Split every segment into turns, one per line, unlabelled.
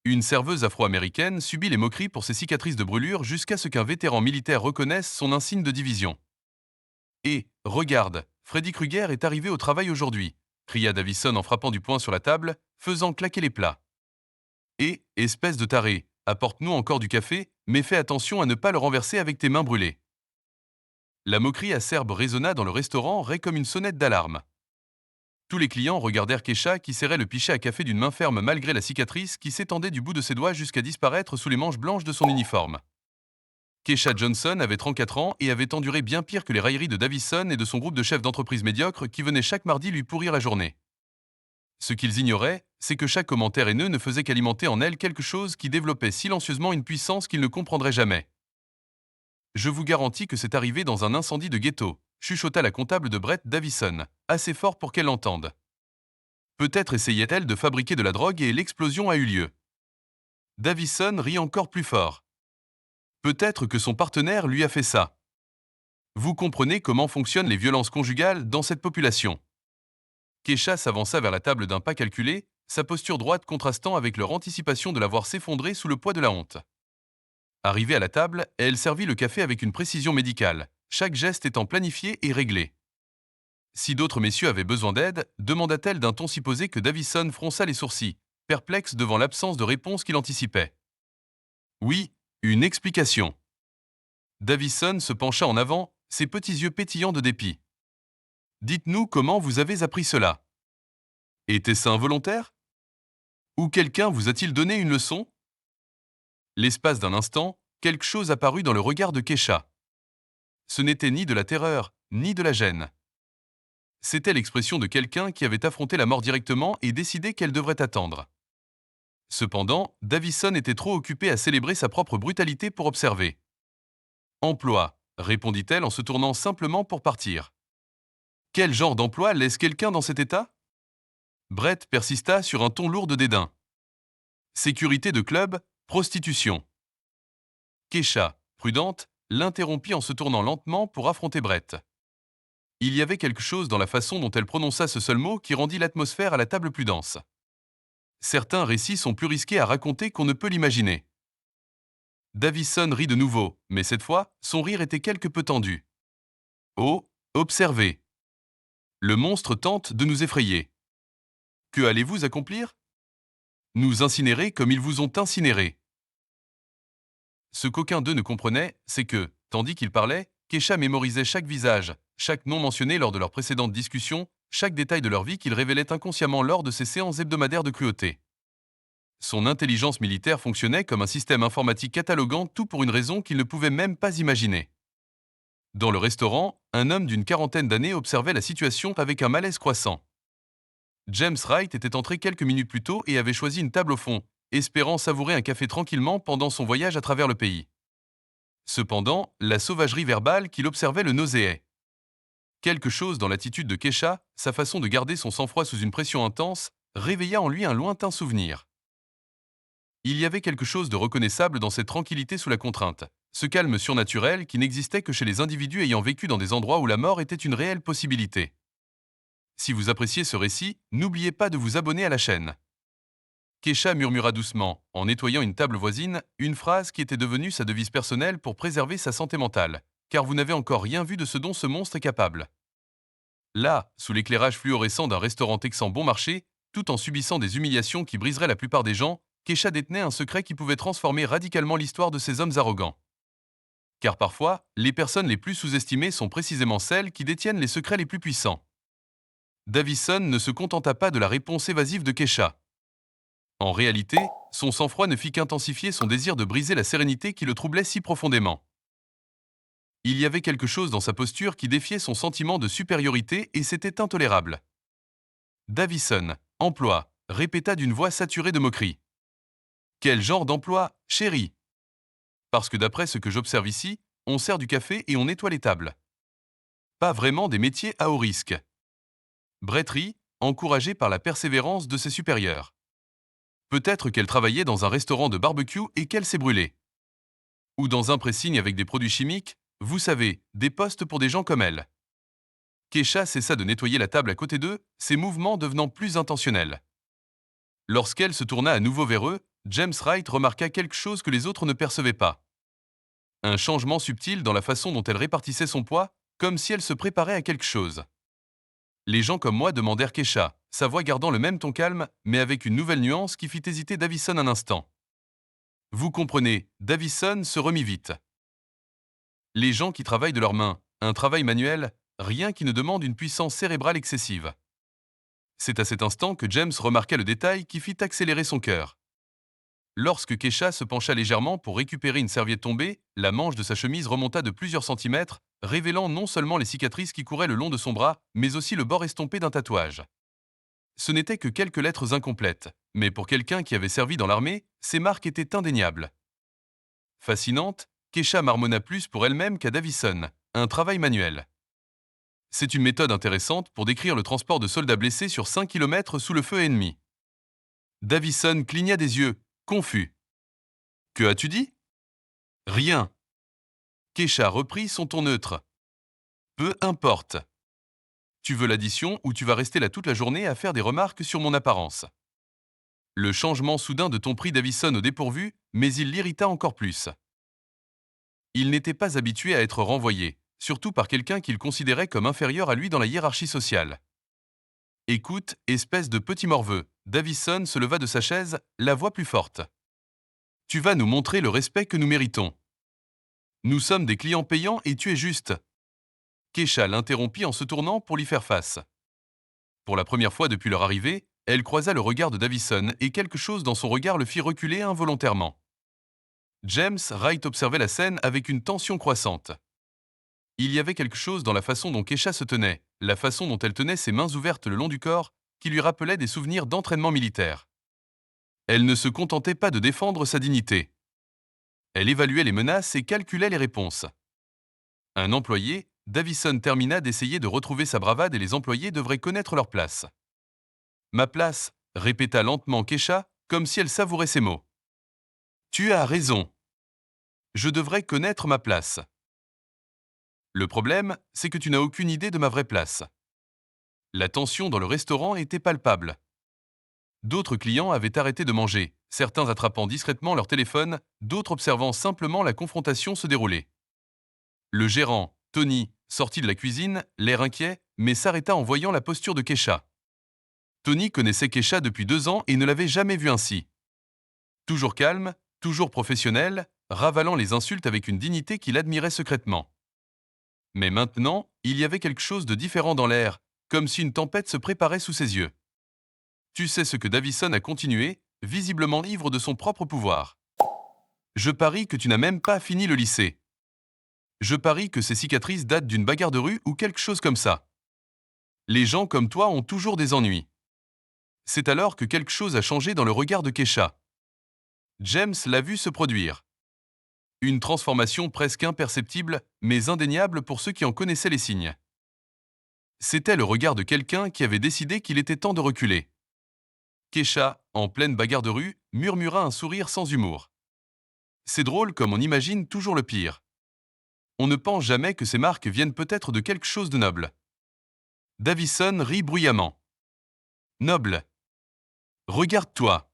Une serveuse afro-américaine subit les moqueries pour ses cicatrices de brûlure jusqu'à ce qu'un vétéran militaire reconnaisse son insigne de division. Et, regarde, Freddy Krueger est arrivé au travail aujourd'hui, cria Davison en frappant du poing sur la table, faisant claquer les plats. Et, espèce de taré, apporte-nous encore du café, mais fais attention à ne pas le renverser avec tes mains brûlées. La moquerie acerbe résonna dans le restaurant, raie comme une sonnette d'alarme. Tous les clients regardèrent Kesha qui serrait le pichet à café d'une main ferme malgré la cicatrice qui s'étendait du bout de ses doigts jusqu'à disparaître sous les manches blanches de son uniforme. Kesha Johnson avait 34 ans et avait enduré bien pire que les railleries de Davison et de son groupe de chefs d'entreprise médiocres qui venaient chaque mardi lui pourrir la journée. Ce qu'ils ignoraient, c'est que chaque commentaire haineux ne faisait qu'alimenter en elle quelque chose qui développait silencieusement une puissance qu'ils ne comprendraient jamais. Je vous garantis que c'est arrivé dans un incendie de ghetto, chuchota la comptable de Brett Davison, assez fort pour qu'elle l'entende. Peut-être essayait-elle de fabriquer de la drogue et l'explosion a eu lieu. Davison rit encore plus fort. Peut-être que son partenaire lui a fait ça. Vous comprenez comment fonctionnent les violences conjugales dans cette population. Kesha s'avança vers la table d'un pas calculé, sa posture droite contrastant avec leur anticipation de la voir s'effondrer sous le poids de la honte. Arrivée à la table, elle servit le café avec une précision médicale, chaque geste étant planifié et réglé. Si d'autres messieurs avaient besoin d'aide, demanda-t-elle d'un ton si posé que Davison fronça les sourcils, perplexe devant l'absence de réponse qu'il anticipait. Oui, une explication. Davison se pencha en avant, ses petits yeux pétillants de dépit. Dites-nous comment vous avez appris cela. Était-ce involontaire? Ou quelqu'un vous a-t-il donné une leçon? L'espace d'un instant, quelque chose apparut dans le regard de Kesha. Ce n'était ni de la terreur, ni de la gêne. C'était l'expression de quelqu'un qui avait affronté la mort directement et décidé qu'elle devrait attendre. Cependant, Davison était trop occupé à célébrer sa propre brutalité pour observer. Emploi, répondit-elle en se tournant simplement pour partir. Quel genre d'emploi laisse quelqu'un dans cet état? Brett persista sur un ton lourd de dédain. Sécurité de club, prostitution. Kesha, prudente, l'interrompit en se tournant lentement pour affronter Brett. Il y avait quelque chose dans la façon dont elle prononça ce seul mot qui rendit l'atmosphère à la table plus dense. Certains récits sont plus risqués à raconter qu'on ne peut l'imaginer. Davison rit de nouveau, mais cette fois, son rire était quelque peu tendu. Oh, observez. Le monstre tente de nous effrayer. Que allez-vous accomplir? Nous incinérer comme ils vous ont incinérés. Ce qu'aucun d'eux ne comprenait, c'est que, tandis qu'il parlait, Kesha mémorisait chaque visage, chaque nom mentionné lors de leurs précédentes discussions, chaque détail de leur vie qu'il révélait inconsciemment lors de ses séances hebdomadaires de cruauté. Son intelligence militaire fonctionnait comme un système informatique cataloguant tout pour une raison qu'il ne pouvait même pas imaginer. Dans le restaurant, un homme d'une quarantaine d'années observait la situation avec un malaise croissant. James Wright était entré quelques minutes plus tôt et avait choisi une table au fond, espérant savourer un café tranquillement pendant son voyage à travers le pays. Cependant, la sauvagerie verbale qu'il observait le nauséait. Quelque chose dans l'attitude de Kesha, sa façon de garder son sang-froid sous une pression intense, réveilla en lui un lointain souvenir. Il y avait quelque chose de reconnaissable dans cette tranquillité sous la contrainte, ce calme surnaturel qui n'existait que chez les individus ayant vécu dans des endroits où la mort était une réelle possibilité. Si vous appréciez ce récit, n'oubliez pas de vous abonner à la chaîne. Kesha murmura doucement, en nettoyant une table voisine, une phrase qui était devenue sa devise personnelle pour préserver sa santé mentale, car vous n'avez encore rien vu de ce dont ce monstre est capable. Là, sous l'éclairage fluorescent d'un restaurant texan bon marché, tout en subissant des humiliations qui briseraient la plupart des gens, Kesha détenait un secret qui pouvait transformer radicalement l'histoire de ces hommes arrogants. Car parfois, les personnes les plus sous-estimées sont précisément celles qui détiennent les secrets les plus puissants. Davison ne se contenta pas de la réponse évasive de Kesha. En réalité, son sang-froid ne fit qu'intensifier son désir de briser la sérénité qui le troublait si profondément. Il y avait quelque chose dans sa posture qui défiait son sentiment de supériorité et c'était intolérable. Davison, emploi, répéta d'une voix saturée de moquerie. Quel genre d'emploi, chérie? Parce que d'après ce que j'observe ici, on sert du café et on nettoie les tables. Pas vraiment des métiers à haut risque. Brett rit, encouragé par la persévérance de ses supérieurs. Peut-être qu'elle travaillait dans un restaurant de barbecue et qu'elle s'est brûlée. Ou dans un pressing avec des produits chimiques, vous savez, des postes pour des gens comme elle. Kesha cessa de nettoyer la table à côté d'eux, ses mouvements devenant plus intentionnels. Lorsqu'elle se tourna à nouveau vers eux, James Wright remarqua quelque chose que les autres ne percevaient pas. Un changement subtil dans la façon dont elle répartissait son poids, comme si elle se préparait à quelque chose. Les gens comme moi demandèrent Kesha, sa voix gardant le même ton calme, mais avec une nouvelle nuance qui fit hésiter Davison un instant. Vous comprenez, Davison se remit vite. Les gens qui travaillent de leurs mains, un travail manuel, rien qui ne demande une puissance cérébrale excessive. C'est à cet instant que James remarqua le détail qui fit accélérer son cœur. Lorsque Kesha se pencha légèrement pour récupérer une serviette tombée, la manche de sa chemise remonta de plusieurs centimètres, révélant non seulement les cicatrices qui couraient le long de son bras, mais aussi le bord estompé d'un tatouage. Ce n'étaient que quelques lettres incomplètes, mais pour quelqu'un qui avait servi dans l'armée, ces marques étaient indéniables. Fascinante, Kesha marmonna plus pour elle-même qu'à Davison, un travail manuel. C'est une méthode intéressante pour décrire le transport de soldats blessés sur 5 kilomètres sous le feu ennemi. Davison cligna des yeux, confus. Que as-tu dit? Rien. Kesha reprit son ton neutre. Peu importe. Tu veux l'addition ou tu vas rester là toute la journée à faire des remarques sur mon apparence. Le changement soudain de ton prit Davison au dépourvu, mais il l'irrita encore plus. Il n'était pas habitué à être renvoyé, surtout par quelqu'un qu'il considérait comme inférieur à lui dans la hiérarchie sociale. Écoute, espèce de petit morveux, Davison se leva de sa chaise, la voix plus forte. Tu vas nous montrer le respect que nous méritons. Nous sommes des clients payants et tu es juste. Kesha l'interrompit en se tournant pour lui faire face. Pour la première fois depuis leur arrivée, elle croisa le regard de Davison et quelque chose dans son regard le fit reculer involontairement. James Wright observait la scène avec une tension croissante. Il y avait quelque chose dans la façon dont Kesha se tenait, la façon dont elle tenait ses mains ouvertes le long du corps, qui lui rappelait des souvenirs d'entraînement militaire. Elle ne se contentait pas de défendre sa dignité. Elle évaluait les menaces et calculait les réponses. Un employé, Davison termina d'essayer de retrouver sa bravade et les employés devraient connaître leur place. Ma place, répéta lentement Kesha, comme si elle savourait ses mots. Tu as raison. Je devrais connaître ma place. Le problème, c'est que tu n'as aucune idée de ma vraie place. La tension dans le restaurant était palpable. D'autres clients avaient arrêté de manger, certains attrapant discrètement leur téléphone, d'autres observant simplement la confrontation se dérouler. Le gérant, Tony, sortit de la cuisine, l'air inquiet, mais s'arrêta en voyant la posture de Kesha. Tony connaissait Kesha depuis 2 ans et ne l'avait jamais vue ainsi. Toujours calme, toujours professionnel, ravalant les insultes avec une dignité qu'il admirait secrètement. Mais maintenant, il y avait quelque chose de différent dans l'air, comme si une tempête se préparait sous ses yeux. Tu sais ce que Davison a continué, visiblement ivre de son propre pouvoir. Je parie que tu n'as même pas fini le lycée. Je parie que ces cicatrices datent d'une bagarre de rue ou quelque chose comme ça. Les gens comme toi ont toujours des ennuis. C'est alors que quelque chose a changé dans le regard de Kesha. James l'a vu se produire. Une transformation presque imperceptible, mais indéniable pour ceux qui en connaissaient les signes. C'était le regard de quelqu'un qui avait décidé qu'il était temps de reculer. Kesha, en pleine bagarre de rue, murmura un sourire sans humour. C'est drôle comme on imagine toujours le pire. On ne pense jamais que ces marques viennent peut-être de quelque chose de noble. Davison rit bruyamment. Noble. Regarde-toi.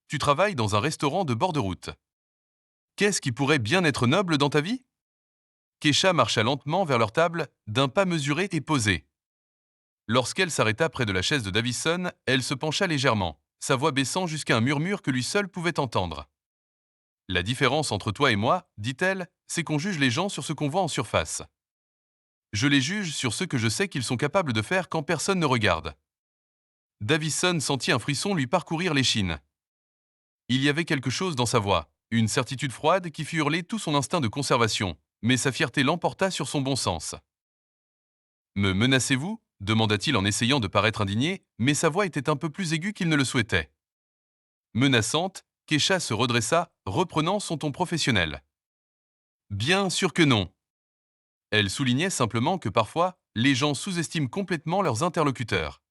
Tu travailles dans un restaurant de bord de route. Qu'est-ce qui pourrait bien être noble dans ta vie? Kesha marcha lentement vers leur table, d'un pas mesuré et posé. Lorsqu'elle s'arrêta près de la chaise de Davison, elle se pencha légèrement, sa voix baissant jusqu'à un murmure que lui seul pouvait entendre. La différence entre toi et moi, dit-elle, c'est qu'on juge les gens sur ce qu'on voit en surface. Je les juge sur ce que je sais qu'ils sont capables de faire quand personne ne regarde. Davison sentit un frisson lui parcourir l'échine. Il y avait quelque chose dans sa voix, une certitude froide qui fit hurler tout son instinct de conservation, mais sa fierté l'emporta sur son bon sens. Me menacez-vous? Demanda-t-il en essayant de paraître indigné, mais sa voix était un peu plus aiguë qu'il ne le souhaitait. Menaçante, Kesha se redressa, reprenant son ton professionnel. Bien sûr que non. Elle soulignait simplement que parfois, les gens sous-estiment complètement leurs interlocuteurs.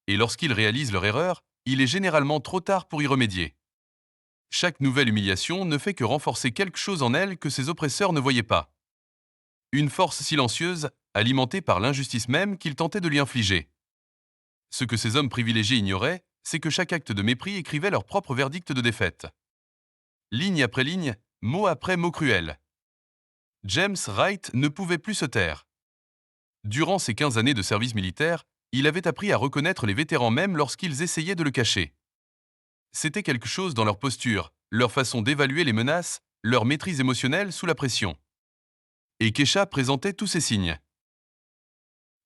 Et lorsqu'ils réalisent leur erreur, il est généralement trop tard pour y remédier. Chaque nouvelle humiliation ne fait que renforcer quelque chose en elle que ses oppresseurs ne voyaient pas. Une force silencieuse, alimentée par l'injustice même qu'ils tentaient de lui infliger. Ce que ces hommes privilégiés ignoraient, c'est que chaque acte de mépris écrivait leur propre verdict de défaite. Ligne après ligne, mot après mot cruel. James Wright ne pouvait plus se taire. Durant ses 15 années de service militaire, il avait appris à reconnaître les vétérans même lorsqu'ils essayaient de le cacher. C'était quelque chose dans leur posture, leur façon d'évaluer les menaces, leur maîtrise émotionnelle sous la pression. Et Keisha présentait tous ces signes.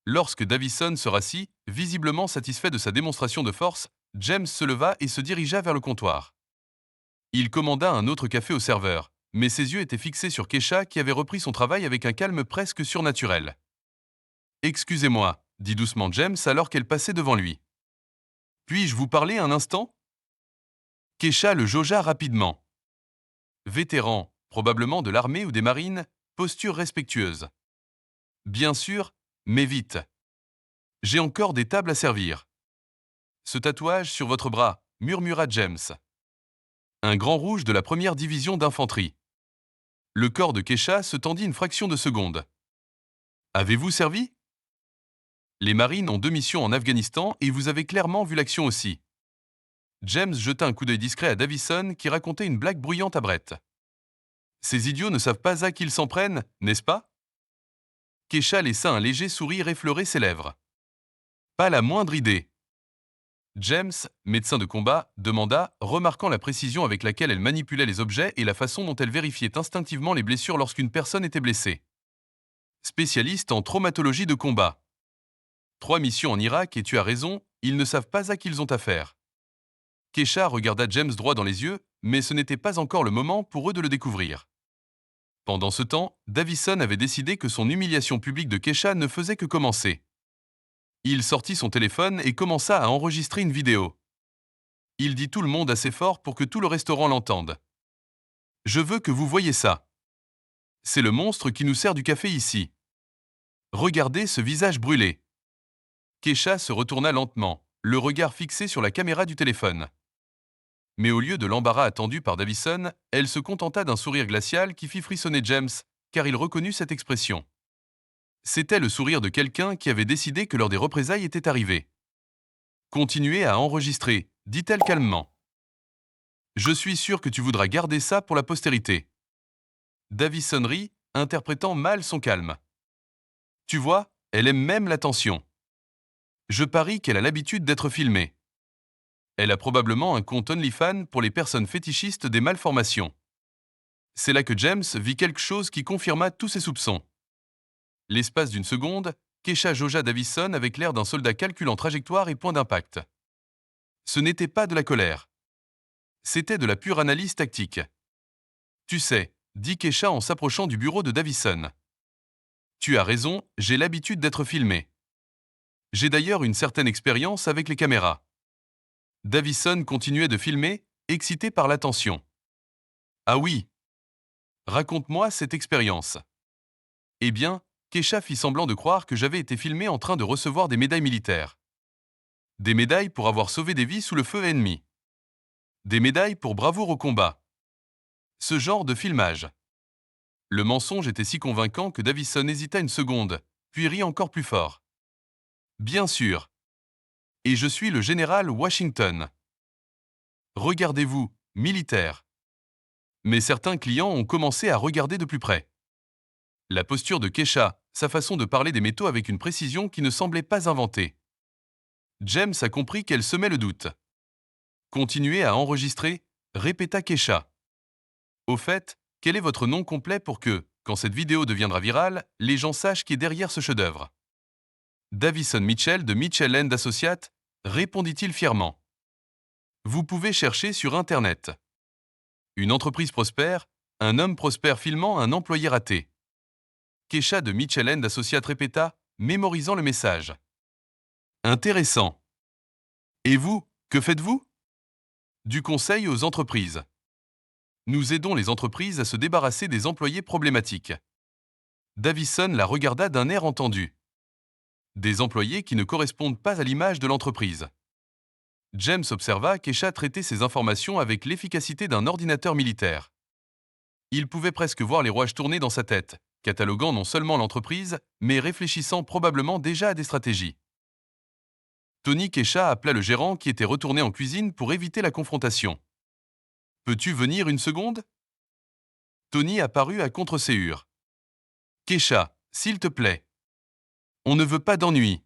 Lorsque Davison se rassit, visiblement satisfait de sa démonstration de force, James se leva et se dirigea vers le comptoir. Il commanda un autre café au serveur, mais ses yeux étaient fixés sur Keisha qui avait repris son travail avec un calme presque surnaturel. « Excusez-moi », dit doucement James alors qu'elle passait devant lui. « Puis-je vous parler un instant ?» Keisha le jaugea rapidement. Vétéran, probablement de l'armée ou des marines, posture respectueuse. Bien sûr, mais vite. J'ai encore des tables à servir. Ce tatouage sur votre bras, murmura James. Un grand rouge de la première division d'infanterie. Le corps de Keisha se tendit une fraction de seconde. Avez-vous servi? Les marines ont 2 missions en Afghanistan et vous avez clairement vu l'action aussi. James jeta un coup d'œil discret à Davison qui racontait une blague bruyante à Brett. Ces idiots ne savent pas à qui ils s'en prennent, n'est-ce pas? Keisha laissa un léger sourire effleurer ses lèvres. Pas la moindre idée. James, médecin de combat, demanda, remarquant la précision avec laquelle elle manipulait les objets et la façon dont elle vérifiait instinctivement les blessures lorsqu'une personne était blessée. Spécialiste en traumatologie de combat. 3 missions en Irak et tu as raison, ils ne savent pas à qui ils ont affaire. Keisha regarda James droit dans les yeux, mais ce n'était pas encore le moment pour eux de le découvrir. Pendant ce temps, Davison avait décidé que son humiliation publique de Keisha ne faisait que commencer. Il sortit son téléphone et commença à enregistrer une vidéo. Il dit tout le monde assez fort pour que tout le restaurant l'entende. « Je veux que vous voyiez ça. C'est le monstre qui nous sert du café ici. Regardez ce visage brûlé. » Keisha se retourna lentement, le regard fixé sur la caméra du téléphone. Mais au lieu de l'embarras attendu par Davison, elle se contenta d'un sourire glacial qui fit frissonner James, car il reconnut cette expression. C'était le sourire de quelqu'un qui avait décidé que l'heure des représailles était arrivée. « Continuez à enregistrer, dit-elle calmement. Je suis sûr que tu voudras garder ça pour la postérité. » Davison rit, interprétant mal son calme. « Tu vois, elle aime même l'attention. Je parie qu'elle a l'habitude d'être filmée. Elle a probablement un compte OnlyFans pour les personnes fétichistes des malformations. » C'est là que James vit quelque chose qui confirma tous ses soupçons. L'espace d'une seconde, Keisha jaugea Davison avec l'air d'un soldat calculant trajectoire et point d'impact. Ce n'était pas de la colère. C'était de la pure analyse tactique. « Tu sais, » dit Keisha en s'approchant du bureau de Davison. « Tu as raison, j'ai l'habitude d'être filmé. J'ai d'ailleurs une certaine expérience avec les caméras. » Davison continuait de filmer, excité par l'attention. « Ah oui. Raconte-moi cette expérience. » Eh bien, Keisha fit semblant de croire que j'avais été filmé en train de recevoir des médailles militaires. Des médailles pour avoir sauvé des vies sous le feu ennemi. Des médailles pour bravoure au combat. Ce genre de filmage. Le mensonge était si convaincant que Davison hésita une seconde, puis rit encore plus fort. Bien sûr. Et je suis le général Washington. Regardez-vous, militaire. Mais certains clients ont commencé à regarder de plus près. La posture de Keisha, sa façon de parler des métaux avec une précision qui ne semblait pas inventée. James a compris qu'elle semait le doute. Continuez à enregistrer, répéta Keisha. Au fait, quel est votre nom complet pour que, quand cette vidéo deviendra virale, les gens sachent qui est derrière ce chef-d'œuvre? Davison Mitchell de Mitchell & Associates, répondit-il fièrement. Vous pouvez chercher sur Internet. Une entreprise prospère, un homme prospère filmant un employé raté. Keisha de Mitchell & Associates répéta, mémorisant le message. Intéressant. Et vous, que faites-vous? Du conseil aux entreprises. Nous aidons les entreprises à se débarrasser des employés problématiques. Davison la regarda d'un air entendu. Des employés qui ne correspondent pas à l'image de l'entreprise. James observa Keisha traiter ces informations avec l'efficacité d'un ordinateur militaire. Il pouvait presque voir les rouages tourner dans sa tête, cataloguant non seulement l'entreprise, mais réfléchissant probablement déjà à des stratégies. Tony Kesha appela le gérant qui était retourné en cuisine pour éviter la confrontation. Peux-tu venir une seconde? Tony apparut à contre-séhure. Kesha, s'il te plaît. On ne veut pas d'ennui.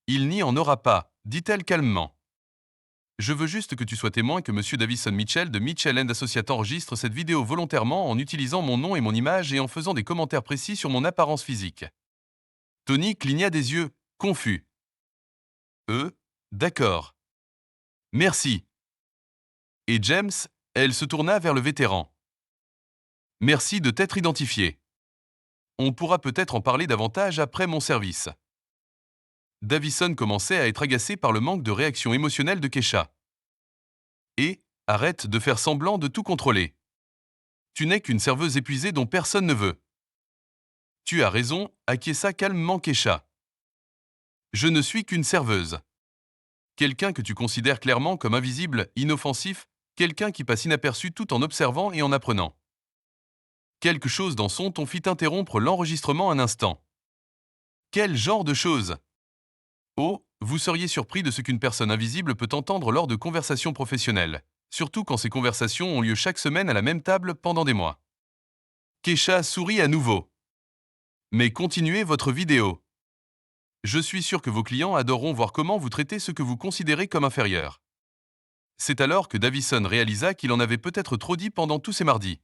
Il n'y en aura pas, dit-elle calmement. Je veux juste que tu sois témoin que M. Davison Mitchell de Mitchell Associates enregistre cette vidéo volontairement en utilisant mon nom et mon image et en faisant des commentaires précis sur mon apparence physique. Tony cligna des yeux, confus. D'accord. Merci. Et James, elle se tourna vers le vétéran. Merci de t'être identifié. On pourra peut-être en parler davantage après mon service. Davison commençait à être agacé par le manque de réaction émotionnelle de Kesha. Et, arrête de faire semblant de tout contrôler. Tu n'es qu'une serveuse épuisée dont personne ne veut. Tu as raison, acquiesça calmement Kesha. Je ne suis qu'une serveuse. Quelqu'un que tu considères clairement comme invisible, inoffensif, quelqu'un qui passe inaperçu tout en observant et en apprenant. Quelque chose dans son ton fit interrompre l'enregistrement un instant. Quel genre de choses? Oh, vous seriez surpris de ce qu'une personne invisible peut entendre lors de conversations professionnelles, surtout quand ces conversations ont lieu chaque semaine à la même table pendant des mois. Kesha sourit à nouveau. Mais continuez votre vidéo. Je suis sûr que vos clients adoreront voir comment vous traitez ce que vous considérez comme inférieur. C'est alors que Davison réalisa qu'il en avait peut-être trop dit pendant tous ces mardis.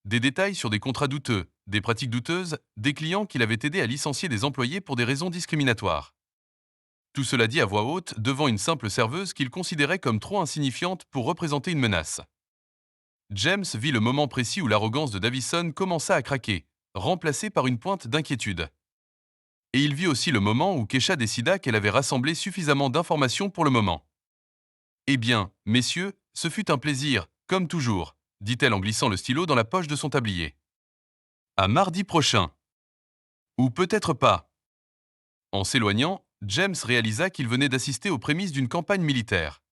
Des détails sur des contrats douteux, des pratiques douteuses, des clients qu'il avait aidé à licencier des employés pour des raisons discriminatoires. Tout cela dit à voix haute devant une simple serveuse qu'il considérait comme trop insignifiante pour représenter une menace. James vit le moment précis où l'arrogance de Davison commença à craquer, remplacée par une pointe d'inquiétude. Et il vit aussi le moment où Kesha décida qu'elle avait rassemblé suffisamment d'informations pour le moment. Eh bien, messieurs, ce fut un plaisir, comme toujours, dit-elle en glissant le stylo dans la poche de son tablier. À mardi prochain. Ou peut-être pas. En s'éloignant, James réalisa qu'il venait d'assister aux prémices d'une campagne militaire.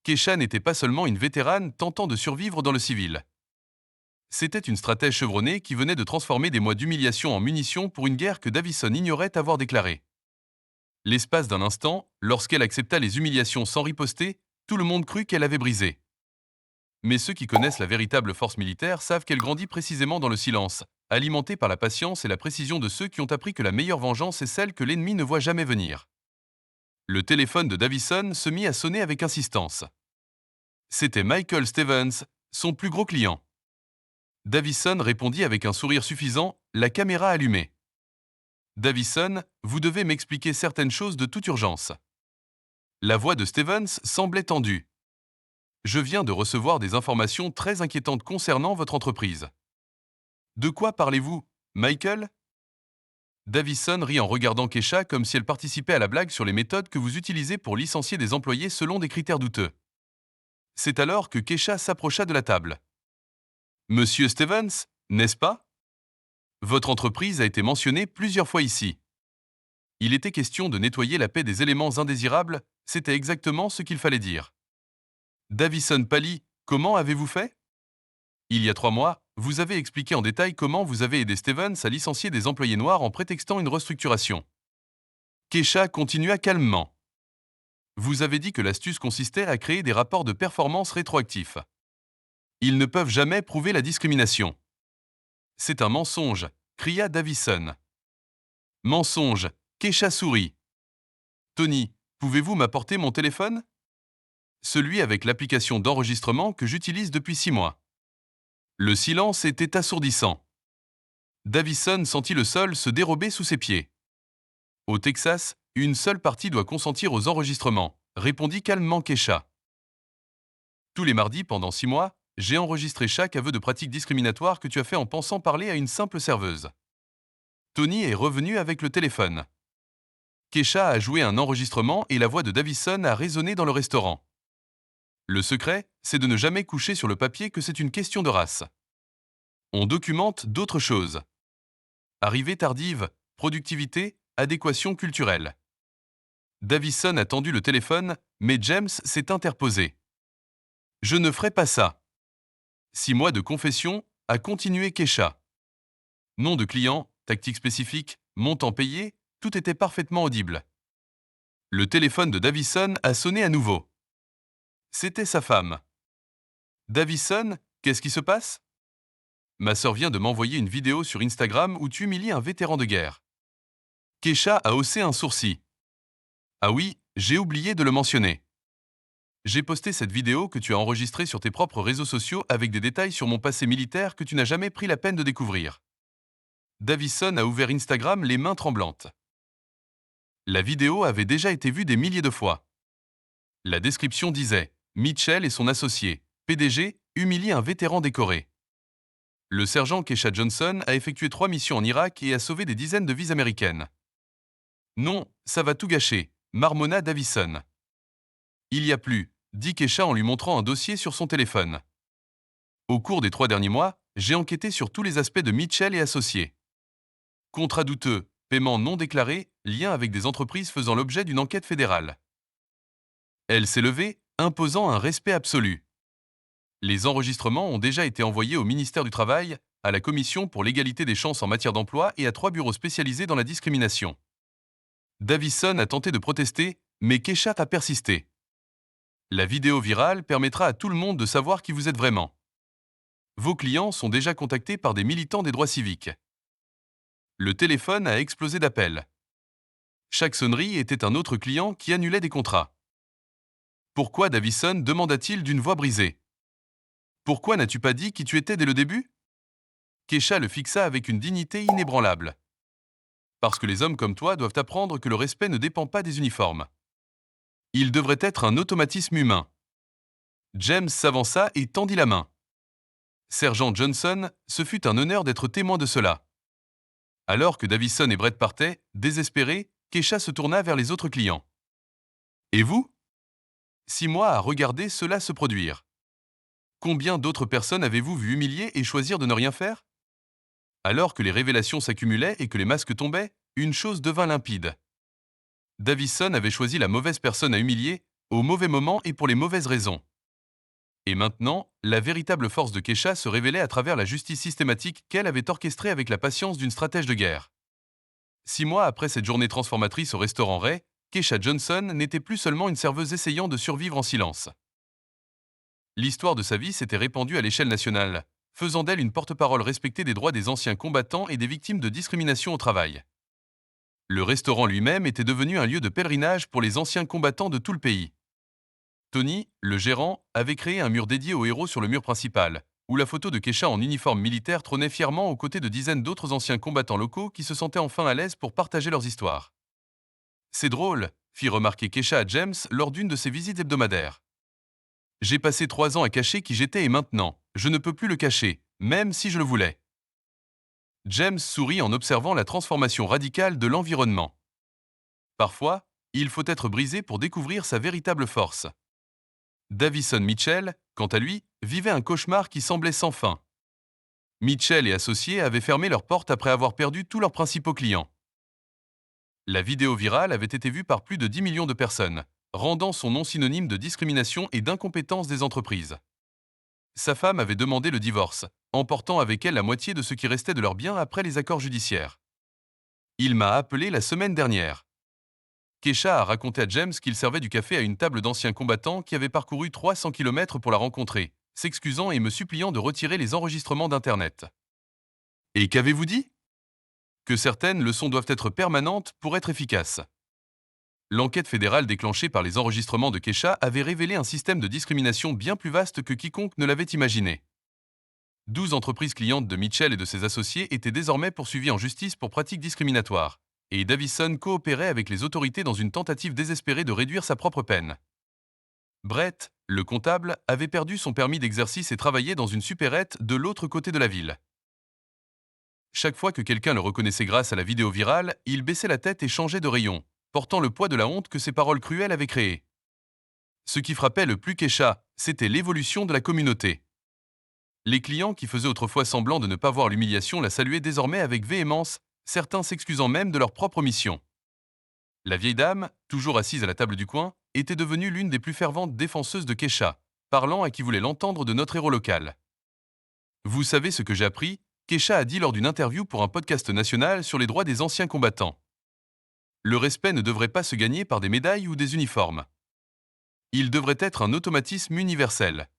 Kesha n'était pas seulement une vétérane tentant de survivre dans le civil. C'était une stratège chevronnée qui venait de transformer des mois d'humiliation en munitions pour une guerre que Davison ignorait avoir déclarée. L'espace d'un instant, lorsqu'elle accepta les humiliations sans riposter, tout le monde crut qu'elle avait brisé. Mais ceux qui connaissent la véritable force militaire savent qu'elle grandit précisément dans le silence, alimentée par la patience et la précision de ceux qui ont appris que la meilleure vengeance est celle que l'ennemi ne voit jamais venir. Le téléphone de Davison se mit à sonner avec insistance. C'était Michael Stevens, son plus gros client. Davison répondit avec un sourire suffisant, la caméra allumée. Davison, vous devez m'expliquer certaines choses de toute urgence. La voix de Stevens semblait tendue. Je viens de recevoir des informations très inquiétantes concernant votre entreprise. De quoi parlez-vous, Michael? Davison rit en regardant Kesha comme si elle participait à la blague sur les méthodes que vous utilisez pour licencier des employés selon des critères douteux. C'est alors que Kesha s'approcha de la table. Monsieur Stevens, n'est-ce pas? Votre entreprise a été mentionnée plusieurs fois ici. Il était question de nettoyer la paix des éléments indésirables, c'était exactement ce qu'il fallait dire. Davison pâlit, comment avez-vous fait? Il y a 3 mois, vous avez expliqué en détail comment vous avez aidé Stevens à licencier des employés noirs en prétextant une restructuration. Kesha continua calmement. Vous avez dit que l'astuce consistait à créer des rapports de performance rétroactifs. Ils ne peuvent jamais prouver la discrimination. C'est un mensonge, cria Davison. Mensonge, Kesha sourit. Tony, pouvez-vous m'apporter mon téléphone? Celui avec l'application d'enregistrement que j'utilise depuis 6 mois. Le silence était assourdissant. Davison sentit le sol se dérober sous ses pieds. Au Texas, une seule partie doit consentir aux enregistrements, répondit calmement Kesha. Tous les mardis pendant 6 mois, j'ai enregistré chaque aveu de pratique discriminatoire que tu as fait en pensant parler à une simple serveuse. Tony est revenu avec le téléphone. Kesha a joué un enregistrement et la voix de Davison a résonné dans le restaurant. Le secret, c'est de ne jamais coucher sur le papier que c'est une question de race. On documente d'autres choses. Arrivée tardive, productivité, adéquation culturelle. Davison a tendu le téléphone, mais James s'est interposé. Je ne ferai pas ça. 6 mois de confession, a continué Kesha. Nom de client, tactique spécifique, montant payé, tout était parfaitement audible. Le téléphone de Davison a sonné à nouveau. C'était sa femme. Davison, qu'est-ce qui se passe? Ma sœur vient de m'envoyer une vidéo sur Instagram où tu humilies un vétéran de guerre. Kesha a haussé un sourcil. Ah oui, j'ai oublié de le mentionner. J'ai posté cette vidéo que tu as enregistrée sur tes propres réseaux sociaux avec des détails sur mon passé militaire que tu n'as jamais pris la peine de découvrir. Davison a ouvert Instagram les mains tremblantes. La vidéo avait déjà été vue des milliers de fois. La description disait Mitchell et son associé, PDG, humilient un vétéran décoré. Le sergent Kesha Johnson a effectué 3 missions en Irak et a sauvé des dizaines de vies américaines. Non, ça va tout gâcher, marmonna Davison. Il y a plus, dit Kesha en lui montrant un dossier sur son téléphone. Au cours des 3 derniers mois, j'ai enquêté sur tous les aspects de Mitchell et associés. Contrats douteux, paiements non déclarés, liens avec des entreprises faisant l'objet d'une enquête fédérale. Elle s'est levée, imposant un respect absolu. Les enregistrements ont déjà été envoyés au ministère du Travail, à la Commission pour l'égalité des chances en matière d'emploi et à 3 bureaux spécialisés dans la discrimination. Davison a tenté de protester, mais Kesha a persisté. La vidéo virale permettra à tout le monde de savoir qui vous êtes vraiment. Vos clients sont déjà contactés par des militants des droits civiques. Le téléphone a explosé d'appels. Chaque sonnerie était un autre client qui annulait des contrats. Pourquoi Davison demanda-t-il d'une voix brisée? Pourquoi n'as-tu pas dit qui tu étais dès le début? Kesha le fixa avec une dignité inébranlable. Parce que les hommes comme toi doivent apprendre que le respect ne dépend pas des uniformes. Il devrait être un automatisme humain. James s'avança et tendit la main. Sergent Johnson, ce fut un honneur d'être témoin de cela. Alors que Davison et Brett partaient, désespérés, Kesha se tourna vers les autres clients. Et vous? 6 mois à regarder cela se produire. Combien d'autres personnes avez-vous vu humilier et choisir de ne rien faire? Alors que les révélations s'accumulaient et que les masques tombaient, une chose devint limpide. Davison avait choisi la mauvaise personne à humilier, au mauvais moment et pour les mauvaises raisons. Et maintenant, la véritable force de Kesha se révélait à travers la justice systématique qu'elle avait orchestrée avec la patience d'une stratège de guerre. 6 mois après cette journée transformatrice au restaurant Ray, Kesha Johnson n'était plus seulement une serveuse essayant de survivre en silence. L'histoire de sa vie s'était répandue à l'échelle nationale, faisant d'elle une porte-parole respectée des droits des anciens combattants et des victimes de discrimination au travail. Le restaurant lui-même était devenu un lieu de pèlerinage pour les anciens combattants de tout le pays. Tony, le gérant, avait créé un mur dédié aux héros sur le mur principal, où la photo de Kesha en uniforme militaire trônait fièrement aux côtés de dizaines d'autres anciens combattants locaux qui se sentaient enfin à l'aise pour partager leurs histoires. C'est drôle, fit remarquer Kesha à James lors d'une de ses visites hebdomadaires. J'ai passé 3 ans à cacher qui j'étais et maintenant, je ne peux plus le cacher, même si je le voulais. James sourit en observant la transformation radicale de l'environnement. Parfois, il faut être brisé pour découvrir sa véritable force. Davison Mitchell, quant à lui, vivait un cauchemar qui semblait sans fin. Mitchell et associés avaient fermé leurs portes après avoir perdu tous leurs principaux clients. La vidéo virale avait été vue par plus de 10 millions de personnes, rendant son nom synonyme de discrimination et d'incompétence des entreprises. Sa femme avait demandé le divorce, emportant avec elle la moitié de ce qui restait de leurs biens après les accords judiciaires. Il m'a appelé la semaine dernière. Kesha a raconté à James qu'il servait du café à une table d'anciens combattants qui avaient parcouru 300 km pour la rencontrer, s'excusant et me suppliant de retirer les enregistrements d'Internet. Et qu'avez-vous dit? Que certaines leçons doivent être permanentes pour être efficaces. L'enquête fédérale déclenchée par les enregistrements de Kesha avait révélé un système de discrimination bien plus vaste que quiconque ne l'avait imaginé. 12 entreprises clientes de Mitchell et de ses associés étaient désormais poursuivies en justice pour pratiques discriminatoires, et Davison coopérait avec les autorités dans une tentative désespérée de réduire sa propre peine. Brett, le comptable, avait perdu son permis d'exercice et travaillait dans une supérette de l'autre côté de la ville. Chaque fois que quelqu'un le reconnaissait grâce à la vidéo virale, il baissait la tête et changeait de rayon, portant le poids de la honte que ses paroles cruelles avaient créée. Ce qui frappait le plus Kesha, c'était l'évolution de la communauté. Les clients qui faisaient autrefois semblant de ne pas voir l'humiliation la saluaient désormais avec véhémence, certains s'excusant même de leur propre mission. La vieille dame, toujours assise à la table du coin, était devenue l'une des plus ferventes défenseuses de Kesha, parlant à qui voulait l'entendre de notre héros local. Vous savez ce que j'ai appris? Kesha a dit lors d'une interview pour un podcast national sur les droits des anciens combattants. Le respect ne devrait pas se gagner par des médailles ou des uniformes. Il devrait être un automatisme universel.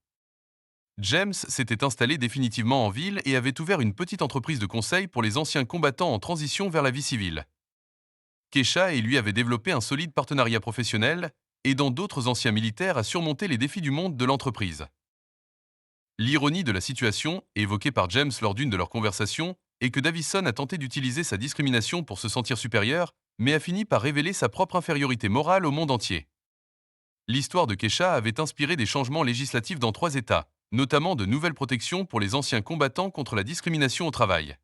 James s'était installé définitivement en ville et avait ouvert une petite entreprise de conseil pour les anciens combattants en transition vers la vie civile. Keisha et lui avaient développé un solide partenariat professionnel, aidant d'autres anciens militaires à surmonter les défis du monde de l'entreprise. L'ironie de la situation, évoquée par James lors d'une de leurs conversations, est que Davison a tenté d'utiliser sa discrimination pour se sentir supérieur, mais a fini par révéler sa propre infériorité morale au monde entier. L'histoire de Keisha avait inspiré des changements législatifs dans 3 États, notamment de nouvelles protections pour les anciens combattants contre la discrimination au travail.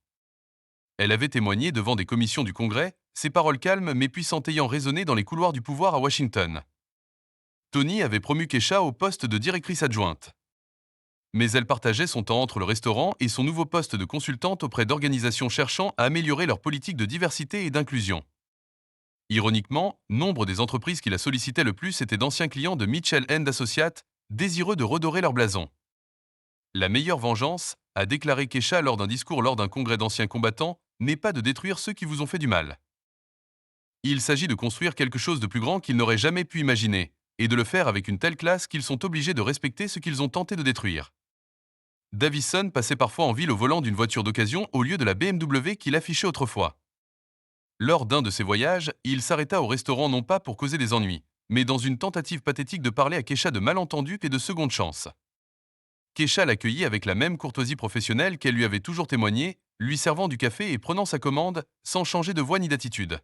Elle avait témoigné devant des commissions du Congrès, ses paroles calmes mais puissantes ayant résonné dans les couloirs du pouvoir à Washington. Tony avait promu Keisha au poste de directrice adjointe. Mais elle partageait son temps entre le restaurant et son nouveau poste de consultante auprès d'organisations cherchant à améliorer leur politique de diversité et d'inclusion. Ironiquement, nombre des entreprises qui la sollicitaient le plus étaient d'anciens clients de Mitchell & Associates, désireux de redorer leur blason. La meilleure vengeance, a déclaré Keisha lors d'un discours lors d'un congrès d'anciens combattants, n'est pas de détruire ceux qui vous ont fait du mal. Il s'agit de construire quelque chose de plus grand qu'ils n'auraient jamais pu imaginer, et de le faire avec une telle classe qu'ils sont obligés de respecter ce qu'ils ont tenté de détruire. Davison passait parfois en ville au volant d'une voiture d'occasion au lieu de la BMW qu'il affichait autrefois. Lors d'un de ses voyages, il s'arrêta au restaurant non pas pour causer des ennuis, mais dans une tentative pathétique de parler à Keisha de malentendus et de seconde chance. Keisha l'accueillit avec la même courtoisie professionnelle qu'elle lui avait toujours témoigné, lui servant du café et prenant sa commande, sans changer de voix ni d'attitude.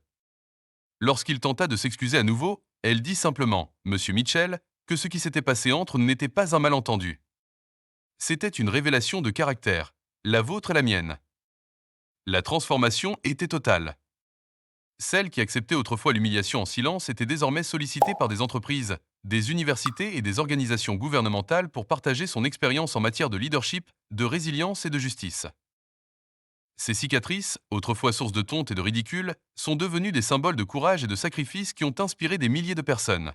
Lorsqu'il tenta de s'excuser à nouveau, elle dit simplement, Monsieur Mitchell, que ce qui s'était passé entre nous n'était pas un malentendu. C'était une révélation de caractère, la vôtre et la mienne. La transformation était totale. Celle qui acceptait autrefois l'humiliation en silence était désormais sollicitée par des entreprises, des universités et des organisations gouvernementales pour partager son expérience en matière de leadership, de résilience et de justice. Ces cicatrices, autrefois source de tonte et de ridicule, sont devenues des symboles de courage et de sacrifice qui ont inspiré des milliers de personnes.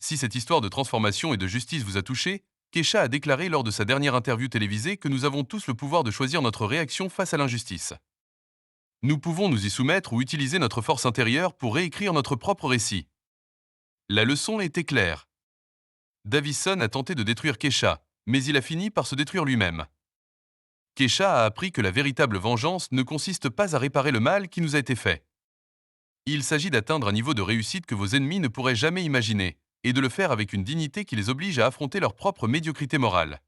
Si cette histoire de transformation et de justice vous a touché, Keisha a déclaré lors de sa dernière interview télévisée que nous avons tous le pouvoir de choisir notre réaction face à l'injustice. Nous pouvons nous y soumettre ou utiliser notre force intérieure pour réécrire notre propre récit. La leçon était claire. Davison a tenté de détruire Keisha, mais il a fini par se détruire lui-même. Keisha a appris que la véritable vengeance ne consiste pas à réparer le mal qui nous a été fait. Il s'agit d'atteindre un niveau de réussite que vos ennemis ne pourraient jamais imaginer, et de le faire avec une dignité qui les oblige à affronter leur propre médiocrité morale.